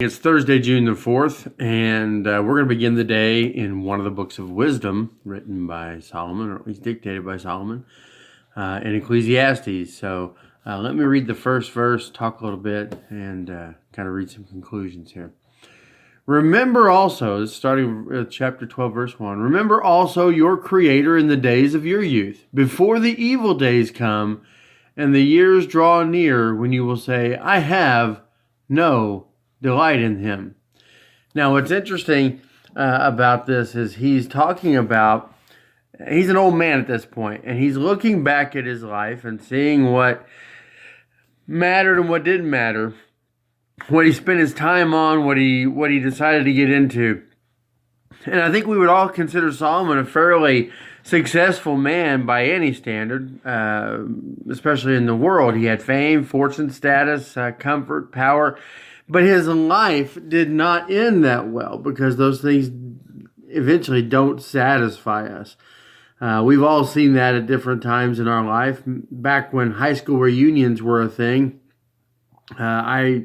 It's Thursday, June the 4th, and we're going to begin the day in one of the books of wisdom written by Solomon, or at least dictated by Solomon, in Ecclesiastes. So let me read the first verse, talk a little bit, and kind of read some conclusions here. Remember also, starting with chapter 12, verse 1, remember also your Creator in the days of your youth, before the evil days come, and the years draw near when you will say, I have no delight in him. Now, what's interesting about this is he's talking about, he's an old man at this point, and he's looking back at his life and seeing what mattered and what didn't matter, what he spent his time on, what he decided to get into. And I think we would all consider Solomon a fairly successful man by any standard, especially in the world. He had fame, fortune, status, comfort, power. But his life did not end that well because those things eventually don't satisfy us. We've all seen that at different times in our life. Back when high school reunions were a thing, I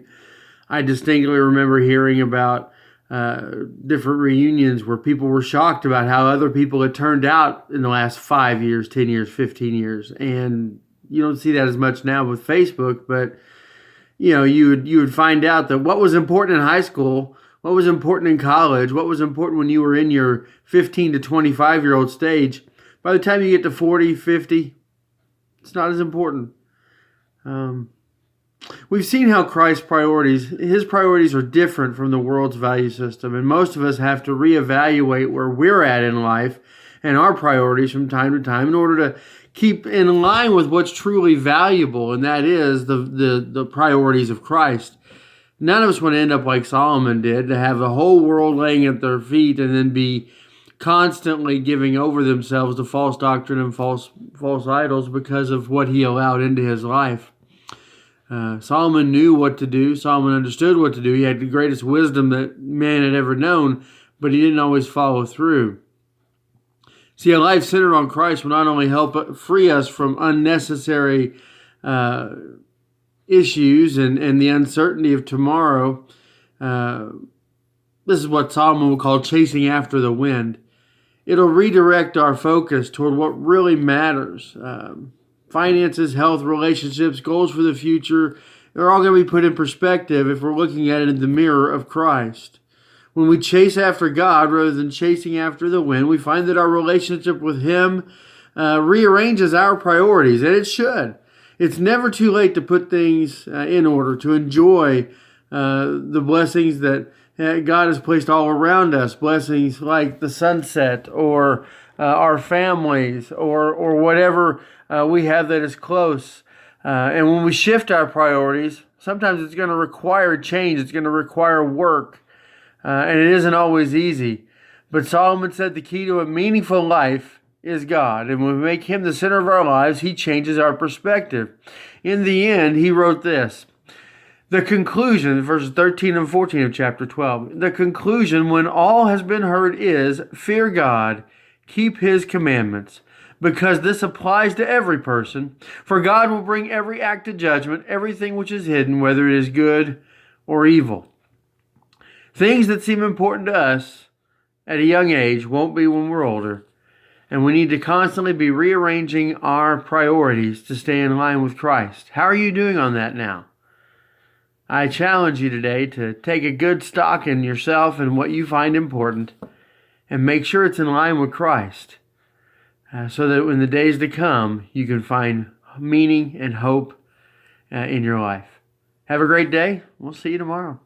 distinctly remember hearing about different reunions where people were shocked about how other people had turned out in the last 5 years, 10 years, 15 years. And you don't see that as much now with Facebook, but you would find out that what was important in high school, what was important in college, what was important when you were in your 15 to 25-year-old stage, by the time you get to 40, 50, it's not as important. We've seen how Christ's his priorities are different from the world's value system, and most of us have to reevaluate where we're at in life and our priorities from time to time in order to keep in line with what's truly valuable, and that is the priorities of Christ. None of us want to end up like Solomon did, to have the whole world laying at their feet and then be constantly giving over themselves to false doctrine and false idols because of what he allowed into his life. Solomon knew what to do. Solomon understood what to do. He had the greatest wisdom that man had ever known, but he didn't always follow through. See, a life centered on Christ will not only help free us from unnecessary issues and the uncertainty of tomorrow. This is what Solomon will call chasing after the wind. It'll redirect our focus toward what really matters. Finances, health, relationships, goals for the future, they're all going to be put in perspective if we're looking at it in the mirror of Christ. When we chase after God rather than chasing after the wind, we find that our relationship with Him rearranges our priorities, and it should. It's never too late to put things in order, to enjoy the blessings that God has placed all around us, blessings like the sunset or our families or whatever we have that is close. And when we shift our priorities, sometimes it's going to require change. It's going to require work. And it isn't always easy. But Solomon said the key to a meaningful life is God. And when we make Him the center of our lives, He changes our perspective. In the end, he wrote this. The conclusion, verses 13 and 14 of chapter 12. The conclusion, when all has been heard, is fear God, keep His commandments, because this applies to every person. For God will bring every act to judgment, everything which is hidden, whether it is good or evil. Things that seem important to us at a young age won't be when we're older. And we need to constantly be rearranging our priorities to stay in line with Christ. How are you doing on that now? I challenge you today to take a good stock in yourself and what you find important and make sure it's in line with Christ so that in the days to come, you can find meaning and hope in your life. Have a great day. We'll see you tomorrow.